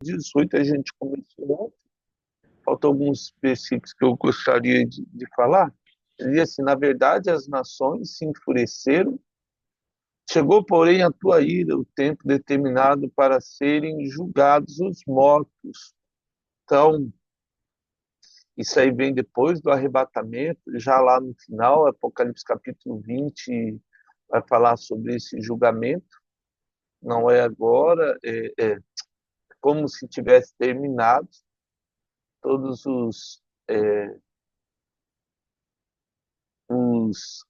18, a gente começou. Faltam alguns versículos que eu gostaria de falar. Ele diz assim: na verdade, as nações se enfureceram. Chegou, porém, a tua ira, o tempo determinado para serem julgados os mortos. Então, isso aí vem depois do arrebatamento, já lá no final, Apocalipse capítulo 20 vai falar sobre esse julgamento. Não é agora, é como se tivesse terminado todos os, os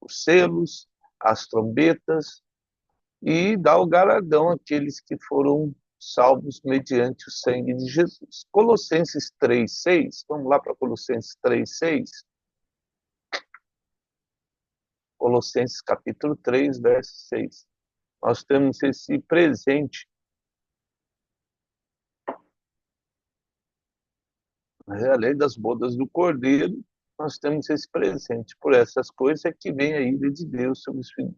selos, as trombetas, e dá o galardão àqueles que foram salvos mediante o sangue de Jesus. Colossenses 3:6, vamos lá para Colossenses 3:6. Colossenses capítulo 3, verso 6. Nós temos esse presente, além das bodas do Cordeiro, nós temos esse presente. Por essas coisas é que vem a ira de Deus sobre os filhos.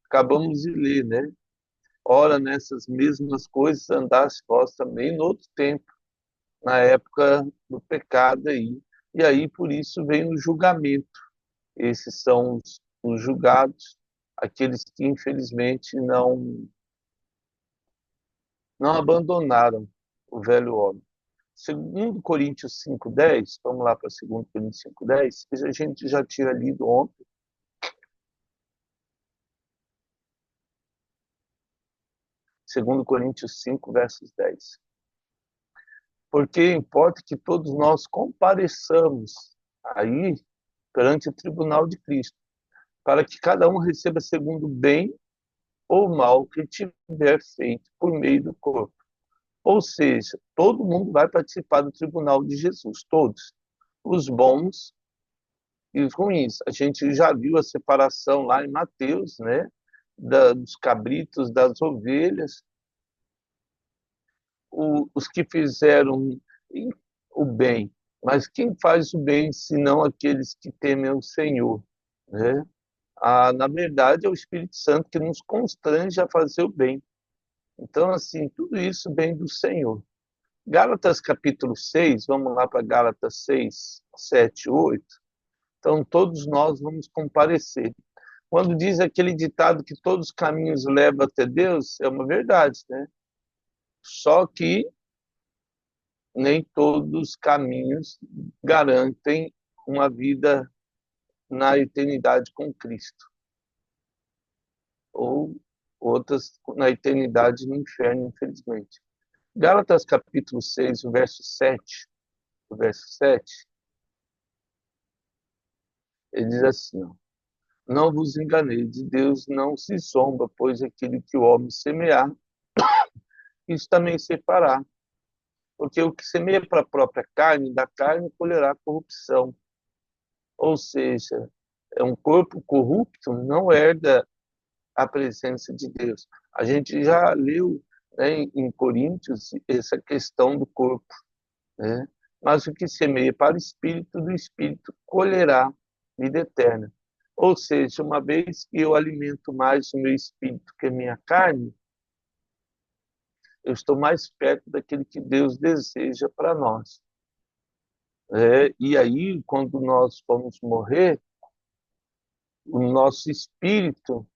Acabamos de ler, né? Ora, nessas mesmas coisas andaste vós também no outro tempo, na época do pecado aí. E aí, por isso, vem o julgamento. Esses são os julgados, aqueles que, infelizmente, não abandonaram o velho homem. Segundo Coríntios 5:10, vamos lá para 2 Coríntios 5:10, que a gente já tinha lido ontem. Segundo Coríntios 5, versos 10. Porque importa que todos nós compareçamos aí perante o tribunal de Cristo, para que cada um receba segundo o bem ou mal que tiver feito por meio do corpo. Ou seja, todo mundo vai participar do tribunal de Jesus, todos, os bons e os ruins. A gente já viu a separação lá em Mateus, né? Dos cabritos, das ovelhas, os que fizeram o bem. Mas quem faz o bem, senão aqueles que temem o Senhor, né? Na verdade, é o Espírito Santo que nos constrange a fazer o bem. Então, assim, tudo isso vem do Senhor. Gálatas capítulo 6, vamos lá para Gálatas 6, 7, 8. Então, todos nós vamos comparecer. Quando diz aquele ditado que todos os caminhos levam até Deus, é uma verdade, né? Só que nem todos os caminhos garantem uma vida na eternidade com Cristo, ou outras na eternidade no inferno, infelizmente. Gálatas capítulo 6, o verso 7, ele diz assim: ó, não vos enganei, de Deus não se zomba, pois aquilo que o homem semear, isso também se fará. Porque o que semeia para a própria carne, da carne colherá corrupção. Ou seja, é um corpo corrupto, não herda a presença de Deus. A gente já leu, né, em Coríntios essa questão do corpo, né? Mas o que semeia para o espírito, do espírito colherá vida eterna. Ou seja, uma vez que eu alimento mais o meu espírito que a minha carne, eu estou mais perto daquele que Deus deseja para nós. E aí, quando nós vamos morrer, o nosso espírito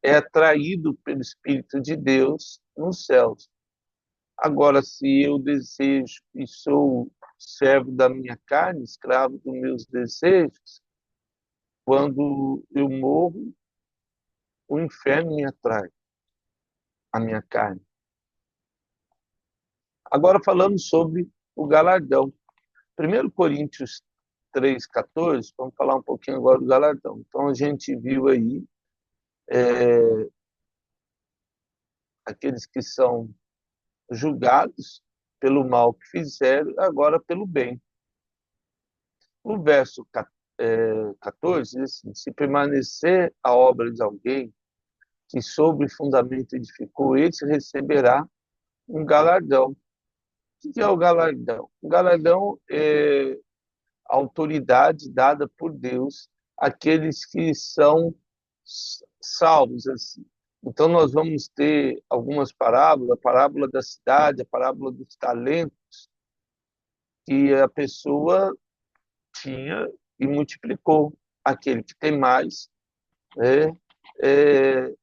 é atraído pelo Espírito de Deus nos céus. Agora, se eu desejo e sou servo da minha carne, escravo dos meus desejos, quando eu morro, o inferno me atrai, a minha carne. Agora, falando sobre o galardão. 1 Coríntios 3,14, vamos falar um pouquinho agora do galardão. Então, a gente viu aí aqueles que são julgados pelo mal que fizeram, agora pelo bem. O verso 14 diz assim: se permanecer a obra de alguém que sobre fundamento edificou, esse receberá um galardão. O que é o galardão? O galardão é a autoridade dada por Deus àqueles que são salvos, assim. Então, nós vamos ter algumas parábolas, a parábola da cidade, a parábola dos talentos, que a pessoa tinha e multiplicou. Aquele que tem mais, né? É,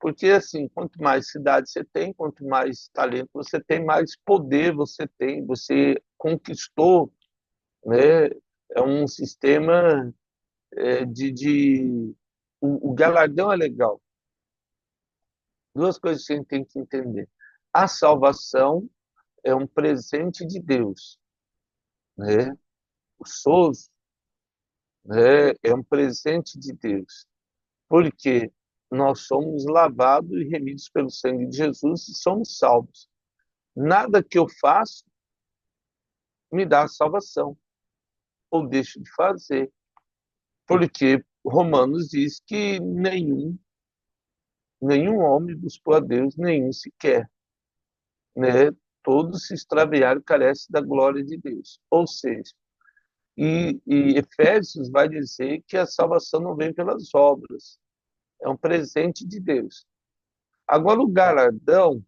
porque, assim, quanto mais cidade você tem, quanto mais talento você tem, mais poder você tem, você conquistou, né? É um sistema de... O galardão é legal. Duas coisas que a gente tem que entender. A salvação é um presente de Deus, né? O SOS, né, é um presente de Deus, porque nós somos lavados e remidos pelo sangue de Jesus e somos salvos. Nada que eu faço me dá salvação, ou deixo de fazer, porque Romanos diz que nenhum homem buscou a Deus, nenhum sequer, né? Todos se extraviaram e carecem da glória de Deus. Ou seja, e Efésios vai dizer que a salvação não vem pelas obras, é um presente de Deus. Agora, o galardão,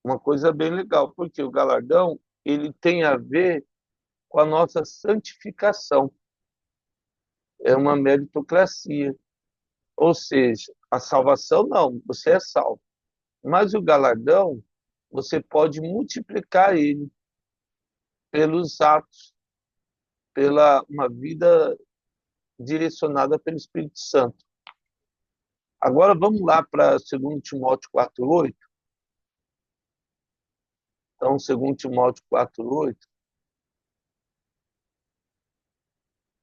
uma coisa bem legal, porque o galardão ele tem a ver com a nossa santificação, é uma meritocracia. Ou seja, a salvação não, você é salvo. Mas o galardão, você pode multiplicar ele pelos atos, pela uma vida direcionada pelo Espírito Santo. Agora vamos lá para 2 Timóteo 4:8. Então, 2 Timóteo 4:8,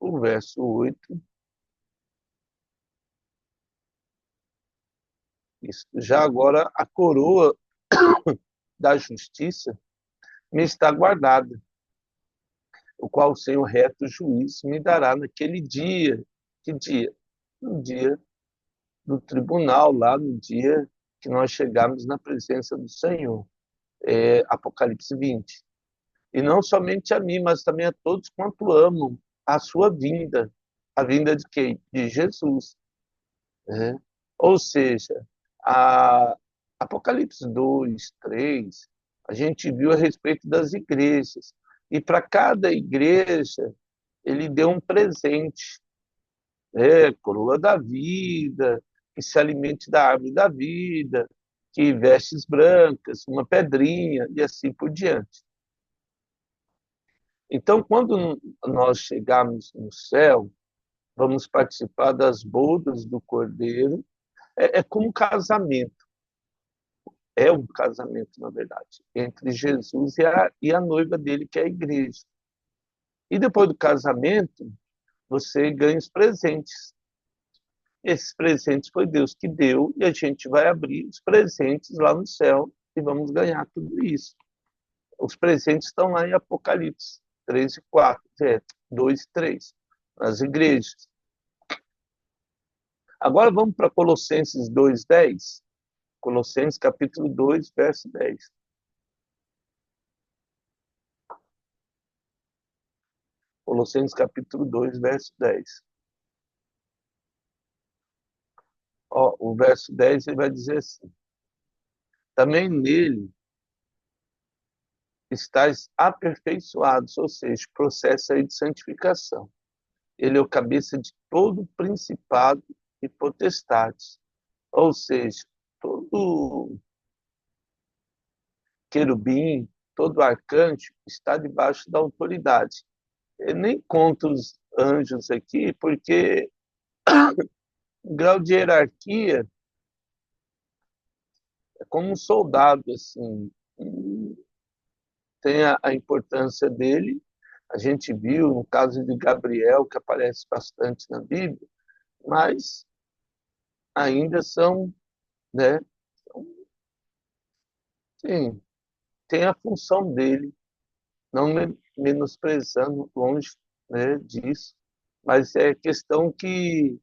o verso 8, isso. Já agora a coroa da justiça me está guardada, o qual o Senhor reto juiz me dará naquele dia. Que dia? No dia do tribunal, lá no dia que nós chegarmos na presença do Senhor. Apocalipse 20. E não somente a mim, mas também a todos quanto amam a sua vinda. A vinda de quem? De Jesus. Né? Ou seja, a Apocalipse 2, 3, a gente viu a respeito das igrejas. E para cada igreja, ele deu um presente, né? Coroa da vida, que se alimente da árvore da vida, que vestes brancas, uma pedrinha, e assim por diante. Então, quando nós chegarmos no céu, vamos participar das bodas do Cordeiro. É como um casamento. É um casamento, na verdade, entre Jesus e a noiva dele, que é a igreja. E depois do casamento, você ganha os presentes. Esses presentes foi Deus que deu e a gente vai abrir os presentes lá no céu e vamos ganhar tudo isso. Os presentes estão lá em Apocalipse 3 e 4, 2 e 3, nas igrejas. Agora vamos para Colossenses 2:10. Colossenses capítulo 2, verso 10. Colossenses capítulo 2, verso 10. Ó, o verso 10 ele vai dizer assim: também nele estáis aperfeiçoados, ou seja, processo aí de santificação. Ele é o cabeça de todo principado e potestade. Ou seja, todo querubim, todo arcanjo está debaixo da autoridade. Eu nem conto os anjos aqui, porque o grau de hierarquia é como um soldado, assim, tem a importância dele. A gente viu no caso de Gabriel, que aparece bastante na Bíblia, mas ainda são, né, sim, tem a função dele, não menosprezando longe, né, disso, mas é questão que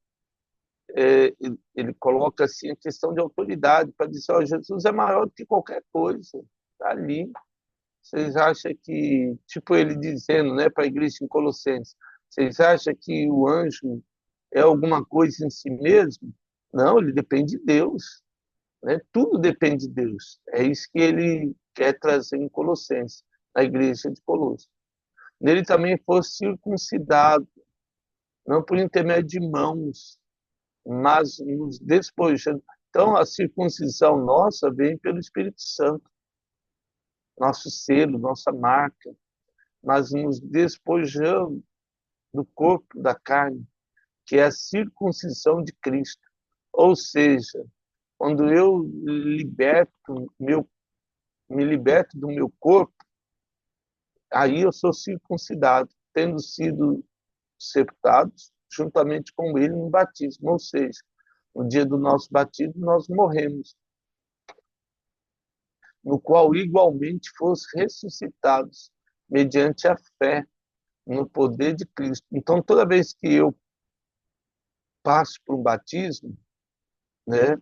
ele coloca assim a questão de autoridade para dizer, ó, Jesus é maior do que qualquer coisa, tá ali. Vocês acham que, tipo ele dizendo, né, para a igreja em Colossenses, vocês acham que o anjo é alguma coisa em si mesmo? Não, ele depende de Deus, né? Tudo depende de Deus. É isso que ele quer trazer em Colossenses, na igreja de Colossos. Nele também fosse circuncidado, não por intermédio de mãos, mas nos despojando. Então, a circuncisão nossa vem pelo Espírito Santo, nosso selo, nossa marca, mas nos despojando do corpo, da carne, que é a circuncisão de Cristo. Ou seja, quando eu me liberto do meu corpo, aí eu sou circuncidado, tendo sido sepultados juntamente com ele no batismo. Ou seja, no dia do nosso batismo, nós morremos, no qual igualmente fomos ressuscitados, mediante a fé no poder de Cristo. Então, toda vez que eu passo por um batismo, né,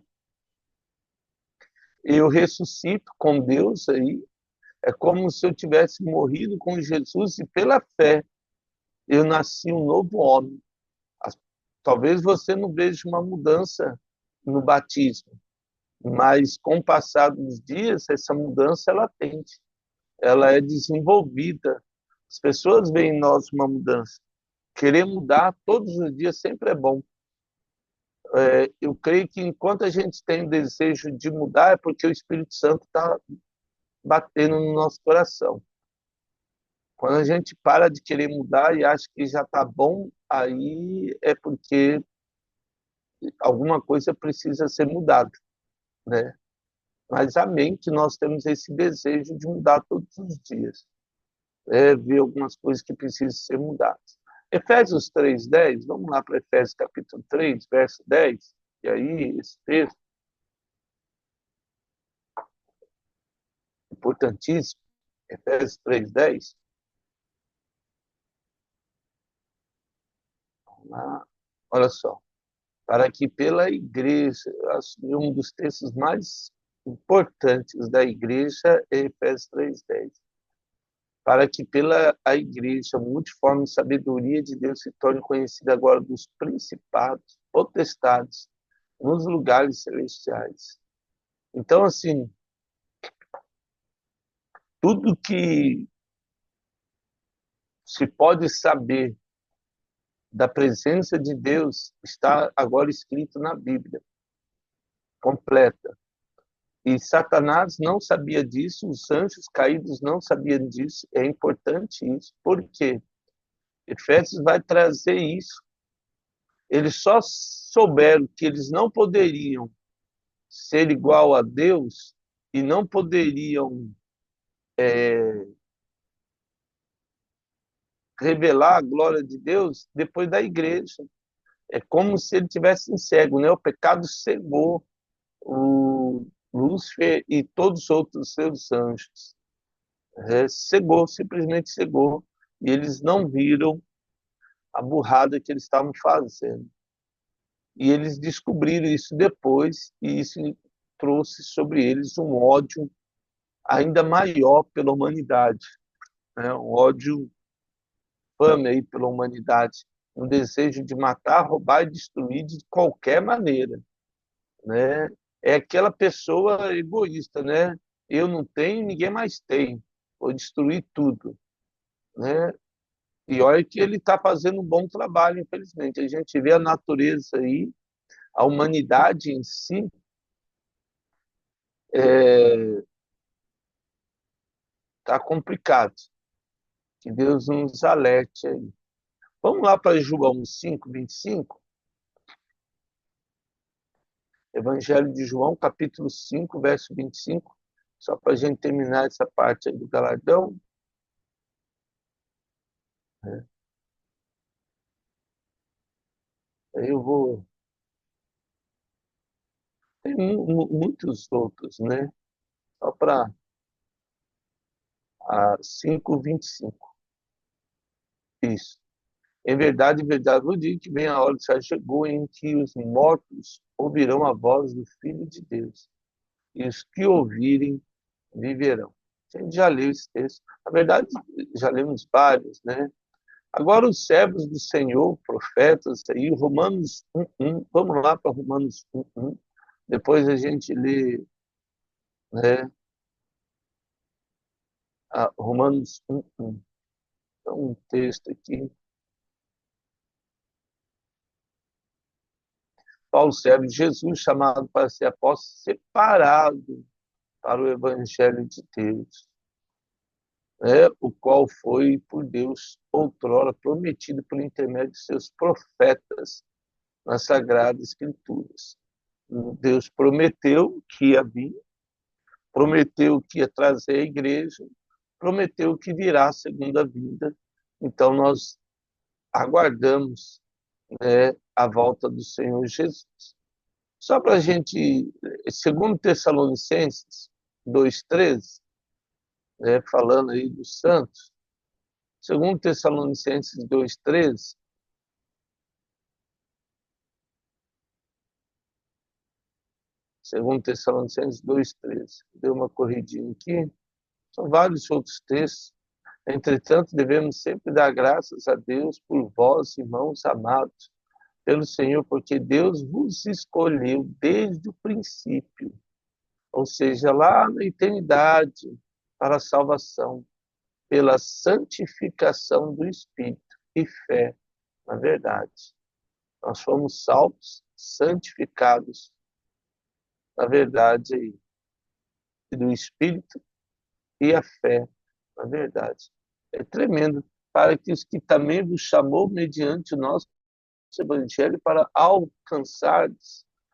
eu ressuscito com Deus aí, é como se eu tivesse morrido com Jesus e pela fé eu nasci um novo homem. Talvez você não veja uma mudança no batismo, mas com o passar dos dias, essa mudança ela tende, ela é desenvolvida. As pessoas veem em nós uma mudança. Querer mudar todos os dias sempre é bom. Eu creio que enquanto a gente tem o desejo de mudar, é porque o Espírito Santo está batendo no nosso coração. Quando a gente para de querer mudar e acha que já está bom, aí é porque alguma coisa precisa ser mudada, né? Mas amém que nós temos esse desejo de mudar todos os dias, ver algumas coisas que precisam ser mudadas. Efésios 3:10, vamos lá para Efésios capítulo 3, verso 10, e aí esse texto importantíssimo, Efésios 3:10, olha só, para que pela igreja, um dos textos mais importantes da igreja é Efésios 3:10, para que pela a igreja, multiforme sabedoria de Deus se torne conhecida agora dos principados, potestades, nos lugares celestiais. Então, assim, tudo que se pode saber da presença de Deus está agora escrito na Bíblia, completa. E Satanás não sabia disso, os anjos caídos não sabiam disso. É importante isso, porque Efésios vai trazer isso. Eles só souberam que eles não poderiam ser igual a Deus e não poderiam revelar a glória de Deus depois da igreja. É como se ele tivesse cego, né? O pecado cegou o Lúcifer e todos os outros seus anjos. Cegou, simplesmente cegou. E eles não viram a burrada que eles estavam fazendo. E eles descobriram isso depois, e isso trouxe sobre eles um ódio ainda maior pela humanidade, né? Um ódio infame aí pela humanidade, um desejo de matar, roubar e destruir de qualquer maneira, né? É aquela pessoa egoísta, né? Eu não tenho, ninguém mais tem. Vou destruir tudo, né? E olha que ele está fazendo um bom trabalho, infelizmente. A gente vê a natureza aí, a humanidade em si, está complicado. Que Deus nos alerte aí. Vamos lá para João 5:25. Evangelho de João, capítulo 5, verso 25. Só para a gente terminar essa parte aí do galardão, né? Aí eu vou. Tem muitos outros, né? Só para 5:25. Isso. Em verdade, eu digo que vem a hora, já chegou, em que os mortos ouvirão a voz do Filho de Deus, e os que ouvirem viverão. A gente já leu esse texto. Na verdade, já lemos vários, né? Agora, os servos do Senhor, profetas, aí, Romanos 1:1, vamos lá para Romanos 1:1, depois a gente lê, né, Romanos 1:1. Então, um texto aqui. Paulo, servo de Jesus, chamado para ser apóstolo, separado para o Evangelho de Deus, né, o qual foi por Deus outrora prometido por intermédio de seus profetas nas Sagradas Escrituras. Deus prometeu que ia vir, prometeu que ia trazer a igreja, prometeu que virá a segunda vinda. Então nós aguardamos, né, a volta do Senhor Jesus. Só para a gente, segundo Tessalonicenses 2:13, né, falando aí dos santos, segundo Tessalonicenses 2:13, segundo Tessalonicenses 2:13, deu uma corridinha aqui, são vários outros textos. Entretanto, devemos sempre dar graças a Deus por vós, irmãos amados, pelo Senhor, porque Deus vos escolheu desde o princípio, ou seja, lá na eternidade, para a salvação, pela santificação do Espírito e fé na verdade. Nós fomos salvos, santificados na verdade aí, do Espírito e a fé na verdade. É tremendo, para que os que também vos chamou mediante o nosso Evangelho para alcançar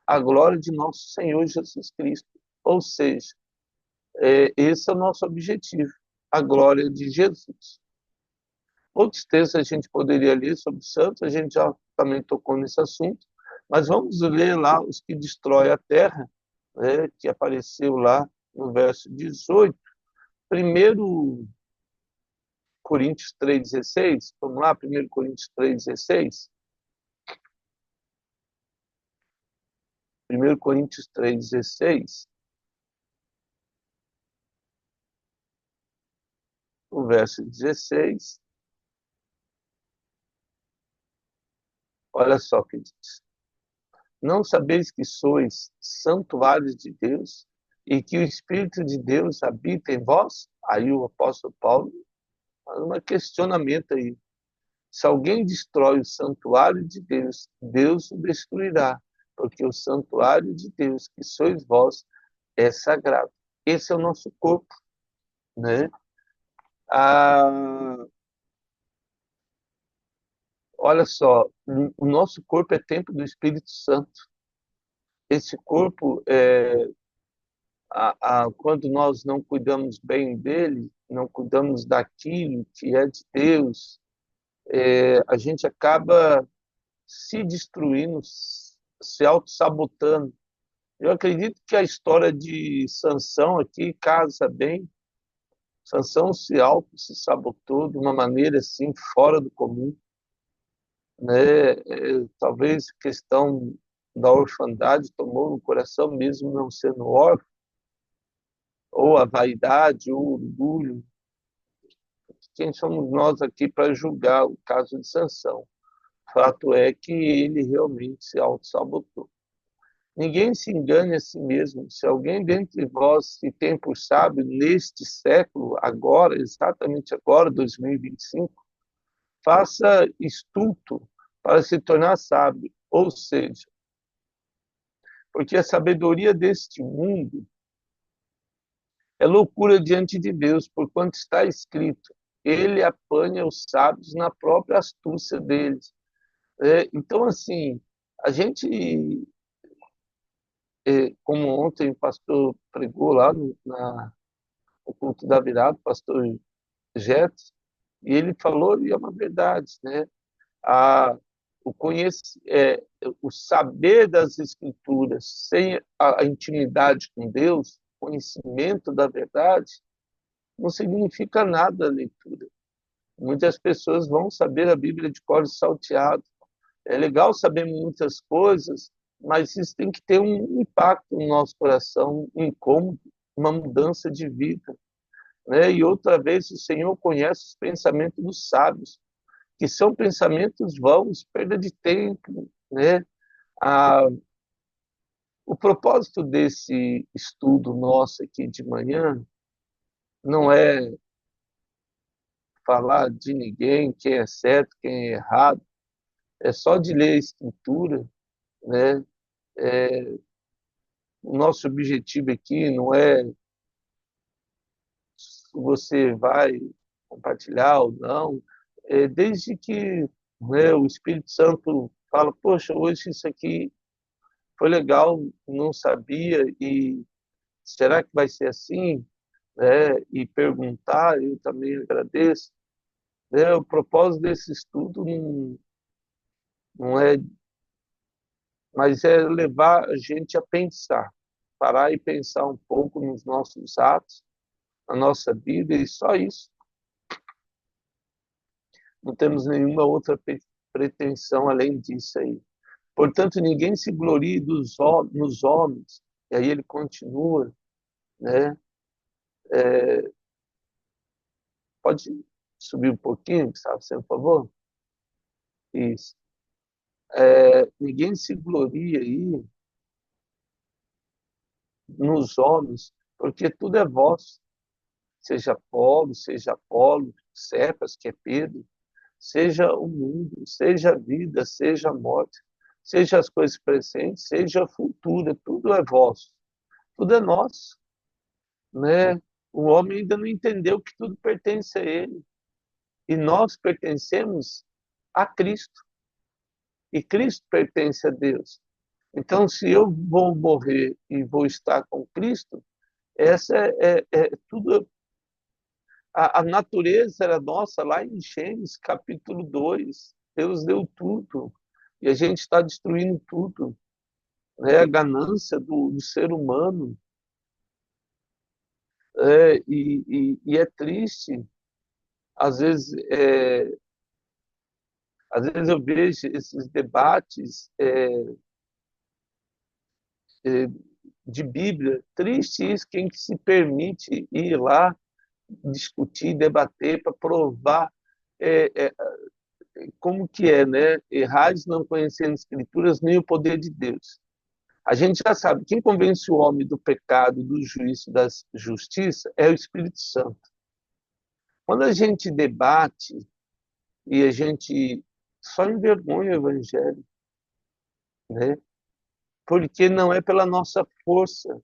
a glória de nosso Senhor Jesus Cristo. Ou seja, esse é o nosso objetivo, a glória de Jesus. Outros textos a gente poderia ler sobre os santos, a gente já também tocou nesse assunto, mas vamos ler lá os que destroem a terra, né, que apareceu lá no verso 18. Primeiro Coríntios 3:16, vamos lá, 1 Coríntios 3:16. 1 Coríntios 3:16, o verso 16, olha só o que diz. Não sabeis que sois santuários de Deus e que o Espírito de Deus habita em vós? Aí o apóstolo Paulo faz um questionamento aí. Se alguém destrói o santuário de Deus, Deus o destruirá, porque o santuário de Deus, que sois vós, é sagrado. Esse é o nosso corpo, né? Ah, olha só, o nosso corpo é templo do Espírito Santo. Esse corpo, quando nós não cuidamos bem dele, não cuidamos daquilo que é de Deus, a gente acaba se destruindo, se auto-sabotando. Eu acredito que a história de Sansão aqui casa bem. Sansão se sabotou de uma maneira assim fora do comum, né? Talvez a questão da orfandade tomou no coração, mesmo não sendo órfão, ou a vaidade, ou o orgulho. Quem somos nós aqui para julgar o caso de Sansão? Fato é que ele realmente se auto-sabotou. Ninguém se engane a si mesmo. Se alguém dentre vós se tem por sábio neste século, agora, exatamente agora, 2025, faça estudo para se tornar sábio. Ou seja, porque a sabedoria deste mundo é loucura diante de Deus, porquanto está escrito, ele apanha os sábios na própria astúcia deles. Então, assim, a gente, como ontem o pastor pregou lá no culto da virada, o pastor Jetos, e ele falou, e é uma verdade, né? A, o saber das Escrituras sem a intimidade com Deus, conhecimento da verdade, não significa nada a leitura. Muitas pessoas vão saber a Bíblia de cor salteado. É legal saber muitas coisas, mas isso tem que ter um impacto no nosso coração, um incômodo, uma mudança de vida, né? E outra vez, o Senhor conhece os pensamentos dos sábios. que são pensamentos vãos, perda de tempo, né? A, o propósito desse estudo nosso aqui de manhã não é falar de ninguém, quem é certo, quem é errado, é só de ler a Escritura, né? É, o nosso objetivo aqui não é se você vai compartilhar ou não, desde que, né, o Espírito Santo fala, poxa, hoje isso aqui foi legal, não sabia, e será que vai ser assim? Né? E perguntar, eu também agradeço. Né? O propósito desse estudo não é, mas é levar a gente a pensar, parar e pensar um pouco nos nossos atos, na nossa vida, e só isso. Não temos nenhuma outra pretensão além disso aí. Portanto, ninguém se glorie nos homens. E aí ele continua, né? Pode subir um pouquinho, Gustavo, por favor? Isso. Ninguém se gloria aí nos homens, porque tudo é vosso. Seja Apolo, Cefas, que é Pedro, seja o mundo, seja a vida, seja a morte, seja as coisas presentes, seja a futura, tudo é vosso, tudo é nosso, né? O homem ainda não entendeu que tudo pertence a ele, e nós pertencemos a Cristo, e Cristo pertence a Deus. Então, se eu vou morrer e vou estar com Cristo, essa é tudo. A natureza era nossa lá em Gênesis, capítulo 2. Deus deu tudo. E a gente está destruindo tudo. Né? A ganância do ser humano. E é triste. Às vezes, às vezes eu vejo esses debates de Bíblia. Triste isso, quem que se permite ir lá discutir, debater para provar é, é, como que é, né? Errais não conhecendo escrituras nem o poder de Deus. A gente já sabe, quem convence o homem do pecado, do juízo, da justiça é o Espírito Santo. Quando a gente debate e a gente só envergonha o evangelho, né? Porque não é pela nossa força.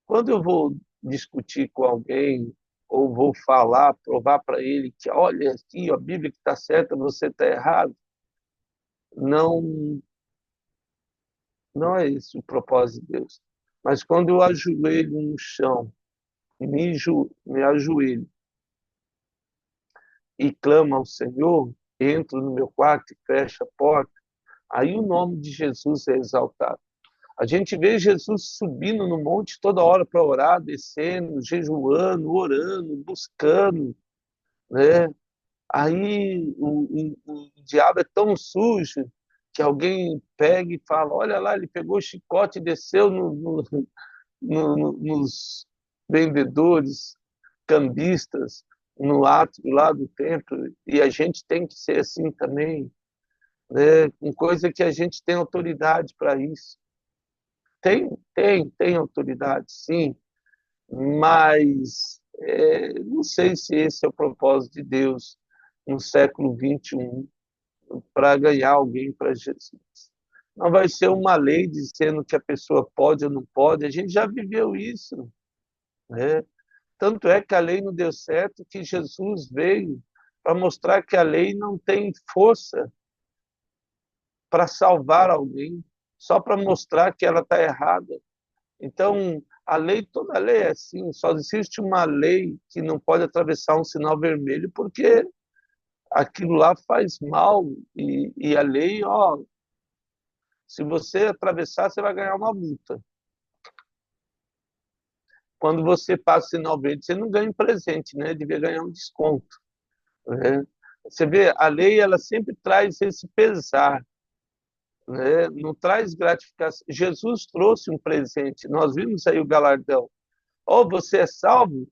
Quando eu vou discutir com alguém ou vou falar, provar para ele que, olha aqui, a Bíblia que está certa, você está errado, não, não é esse o propósito de Deus. Mas quando eu ajoelho no chão, me ajoelho e clamo ao Senhor, entro no meu quarto e fecho a porta, aí o nome de Jesus é exaltado. A gente vê Jesus subindo no monte toda hora para orar, descendo, jejuando, orando, buscando, né? Aí o diabo é tão sujo que alguém pega e fala, olha lá, ele pegou o chicote e desceu nos vendedores, cambistas, no átrio lá do templo, e a gente tem que ser assim também, né? Com coisa que a gente tem autoridade para isso. Tem autoridade, sim, mas não sei se esse é o propósito de Deus no século XXI, para ganhar alguém para Jesus. Não vai ser uma lei dizendo que a pessoa pode ou não pode, a gente já viveu isso, né? Tanto é que a lei não deu certo, que Jesus veio para mostrar que a lei não tem força para salvar alguém, só para mostrar que ela está errada. Então, toda lei é assim, só existe uma lei que não pode atravessar um sinal vermelho porque aquilo lá faz mal e a lei, ó, se você atravessar, você vai ganhar uma multa. Quando você passa o sinal verde, você não ganha um presente, né? Devia ganhar um desconto, né? Você vê, a lei ela sempre traz esse pesar, né? Não traz gratificação. Jesus trouxe um presente. Nós vimos aí o galardão. Ou você é salvo,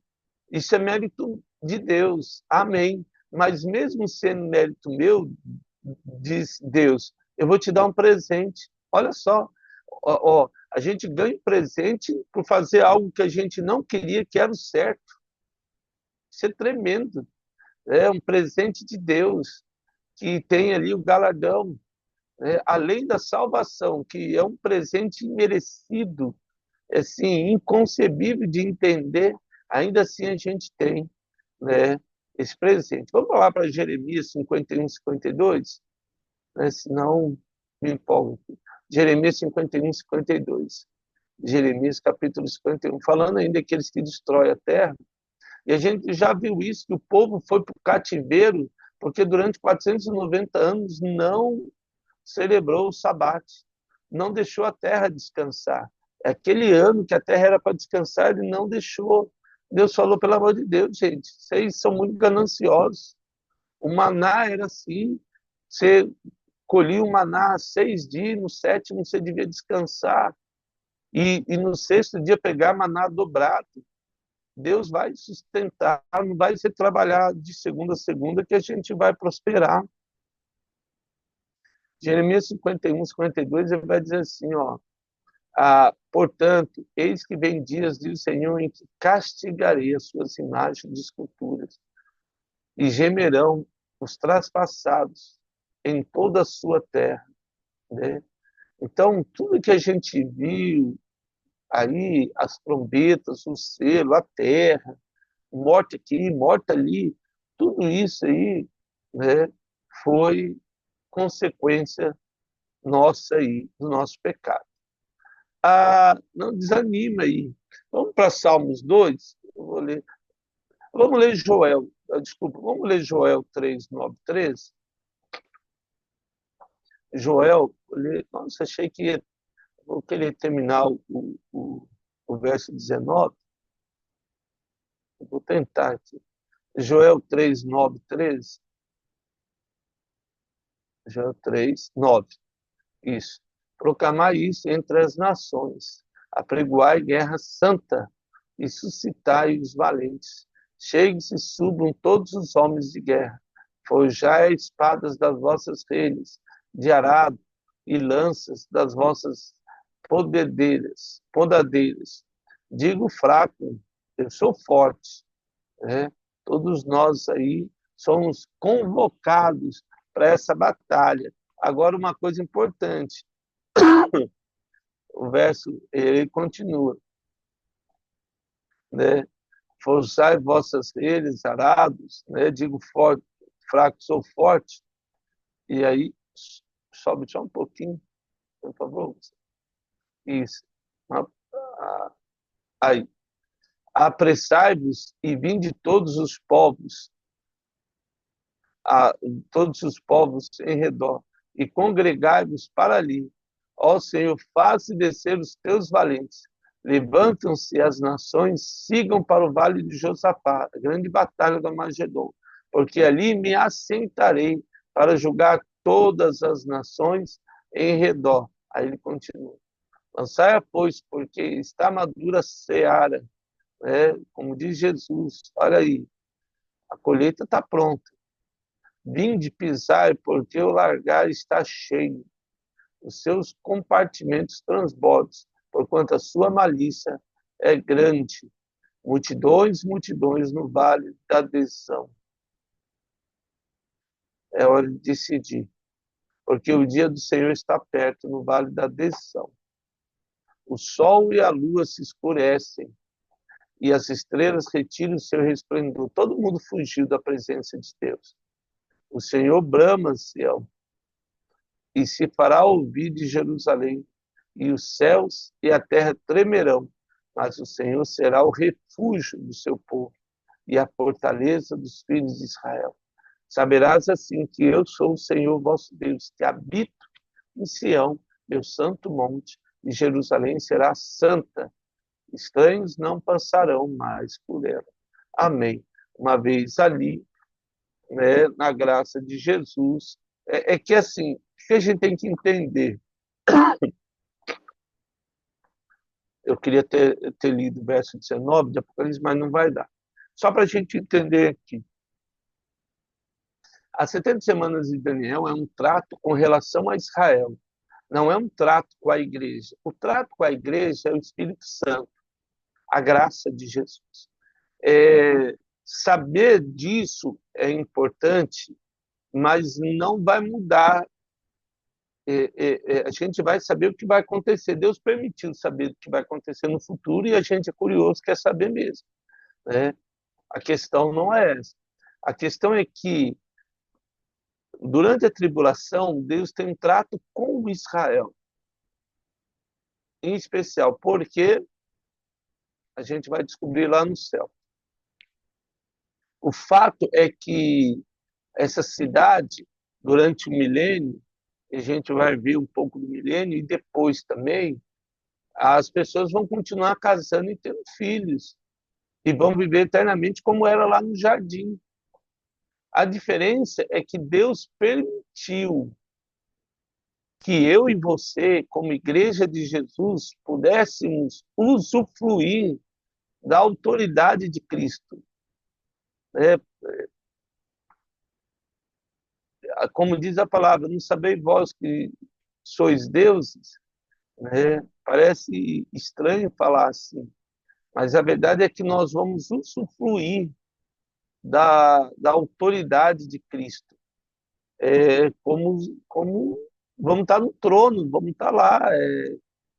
isso é mérito de Deus. Amém. mas mesmo sendo mérito meu, diz Deus, eu vou te dar um presente. Olha só, ó, a gente ganha um presente por fazer algo que a gente não queria, que era o certo. Isso é tremendo. É um presente de Deus, que tem ali o galardão, né? Além da salvação, que é um presente imerecido, assim, inconcebível de entender, ainda assim a gente tem, né, esse presente. Vamos lá para Jeremias 51, 52, né, senão me empolgo. Jeremias 51, 52. Jeremias capítulo 51, falando ainda daqueles que destrói a terra. E a gente já viu isso, que o povo foi para o cativeiro, porque durante 490 anos não celebrou o sabate, não deixou a terra descansar. É aquele ano que a terra era para descansar, ele não deixou. Deus falou, pelo amor de Deus, gente, vocês são muito gananciosos. O maná era assim, você colhia o maná 6 dias, no sétimo você devia descansar, e no sexto dia pegar maná dobrado. Deus vai sustentar, não vai ser trabalhar de segunda a segunda que a gente vai prosperar. Jeremias 51, 52, ele vai dizer assim, ó, portanto, eis que vem dias, diz o Senhor, em que castigarei as suas imagens de esculturas, e gemerão os traspassados em toda a sua terra, né? Então, tudo que a gente viu aí, as trombetas, o selo, a terra, morte aqui, morte ali, tudo isso aí, né, foi consequência nossa aí, do nosso pecado. Não desanima aí. Vamos para Salmos 2. Eu vou ler. Vamos ler Joel. Desculpa, vamos ler Joel 3, 9, 13. Joel, nossa, achei que vou querer terminar o verso 19. Vou tentar aqui. Joel 3, 9, 13. Joel 3, 9. Isso. Proclamar isso entre as nações. Apregoai guerra santa e suscitai os valentes. Cheguem-se e subam todos os homens de guerra. Forjai espadas das vossas redes, de arado e lanças das vossas podadeiras. Digo fraco, eu sou forte, né? Todos nós aí somos convocados para essa batalha. Agora, uma coisa importante, o verso ele continua, né? Forçai vossas redes, arados, né? Digo forte, fraco, sou forte. E aí, sobe só um pouquinho, por favor. Isso. Aí, apressai-vos e vinde a todos os povos em redor, e congregai-vos para ali. Ó Senhor, faze descer os teus valentes. Levantam-se as nações, sigam para o vale de Josafá, a grande batalha do Armagedon, porque ali me assentarei para julgar todas as nações em redor. Aí ele continua. Lançai, pois, porque está madura a seara, né? Como diz Jesus, olha aí, a colheita está pronta. Vinde pisar, porque o largar está cheio. Os seus compartimentos transbordam, porquanto a sua malícia é grande. Multidões, multidões no vale da decisão. É hora de decidir, porque o dia do Senhor está perto no vale da decisão. O sol e a lua se escurecem, e as estrelas retiram o seu resplendor. Todo mundo fugiu da presença de Deus. O Senhor brama, Sião, e se fará ouvir de Jerusalém, e os céus e a terra tremerão, mas o Senhor será o refúgio do seu povo e a fortaleza dos filhos de Israel. Saberás assim que eu sou o Senhor vosso Deus, que habito em Sião, meu santo monte, e Jerusalém será santa. Estranhos não passarão mais por ela. Amém. Uma vez ali, né, na graça de Jesus, é que assim, o que a gente tem que entender? Eu queria ter lido o verso 19 de Apocalipse, mas não vai dar. Só para a gente entender aqui. As 70 semanas de Daniel é um trato com relação a Israel, não é um trato com a igreja. O trato com a igreja é o Espírito Santo, a graça de Jesus. Saber disso é importante, mas não vai mudar. A gente vai saber o que vai acontecer. Deus permitiu saber o que vai acontecer no futuro e a gente é curioso, quer saber mesmo, né? A questão não é essa. A questão é que, durante a tribulação, Deus tem um trato com Israel, em especial, porque a gente vai descobrir lá no céu. O fato é que essa cidade, durante o milênio, a gente vai ver um pouco do milênio, e depois também, as pessoas vão continuar casando e tendo filhos, e vão viver eternamente como era lá no jardim. A diferença é que Deus permitiu que eu e você, como igreja de Jesus, pudéssemos usufruir da autoridade de Cristo. Como diz a palavra, não sabeis vós que sois deuses, né? Parece estranho falar assim, mas a verdade é que nós vamos usufruir da autoridade de Cristo. Como vamos estar no trono, vamos estar lá,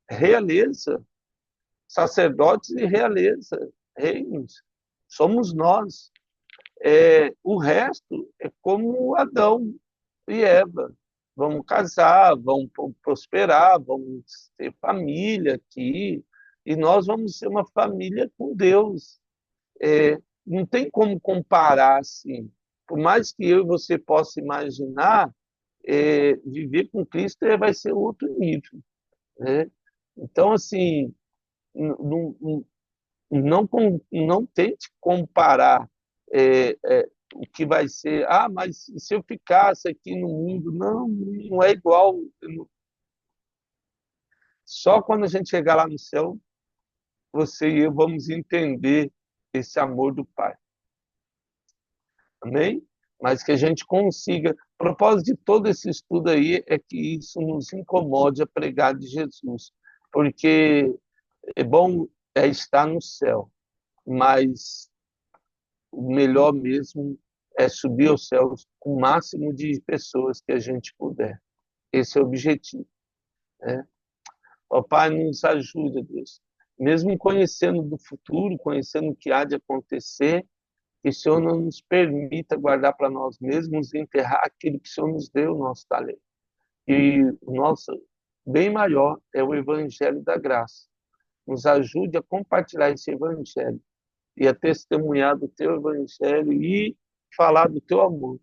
realeza, sacerdotes e realeza, reinos. Somos nós. O resto é como Adão e Eva. Vamos casar, vamos prosperar, vamos ter família aqui, e nós vamos ser uma família com Deus. Não tem como comparar assim. Por mais que eu e você possa imaginar, viver com Cristo vai ser outro nível, né? Então, assim, não, não tente comparar o que vai ser. Ah, mas se eu ficasse aqui no mundo? Não, não é igual. Só quando a gente chegar lá no céu, você e eu vamos entender esse amor do Pai. Amém? Mas que a gente consiga. O propósito de todo esse estudo aí é que isso nos incomode a pregar de Jesus. Porque é bom estar no céu, mas o melhor mesmo é subir aos céus com o máximo de pessoas que a gente puder. Esse é o objetivo, né? Ó Pai, nos ajuda, Deus. Mesmo conhecendo do futuro, conhecendo o que há de acontecer, que o Senhor não nos permita guardar para nós mesmos e enterrar aquilo que o Senhor nos deu, o nosso talento. E o nosso bem maior é o Evangelho da Graça. Nos ajude a compartilhar esse Evangelho e a testemunhar do Teu Evangelho e falar do Teu amor.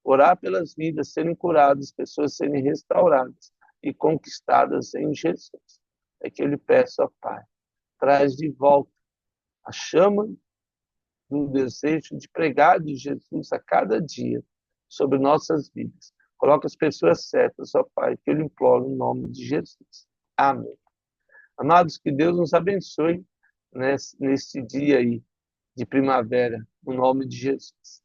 Orar pelas vidas serem curadas, pessoas serem restauradas e conquistadas em Jesus. É que eu lhe peço, ó Pai, traz de volta a chama do desejo de pregar de Jesus a cada dia sobre nossas vidas. Coloca as pessoas certas, ó Pai, que eu lhe imploro no nome de Jesus. Amém. Amados, que Deus nos abençoe nesse dia aí de primavera, no nome de Jesus.